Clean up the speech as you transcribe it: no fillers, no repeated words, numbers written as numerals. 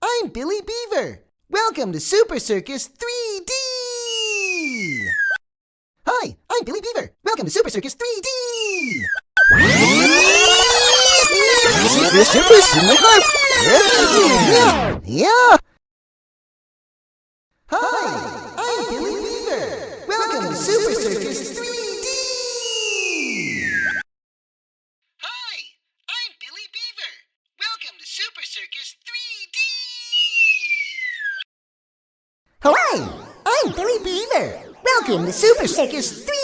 I'm Billy Beaver. Welcome to Super Circus 3D! Hi, I'm Billy Beaver. Welcome to Super Circus 3D! Yeah. Hi, I'm Billy Beaver. Welcome to Super Circus 3D! Hi, I'm Billy Beaver. Welcome to Super Circus 3D! Hi, I'm Billy Beaver. Welcome to Super Circus 3D!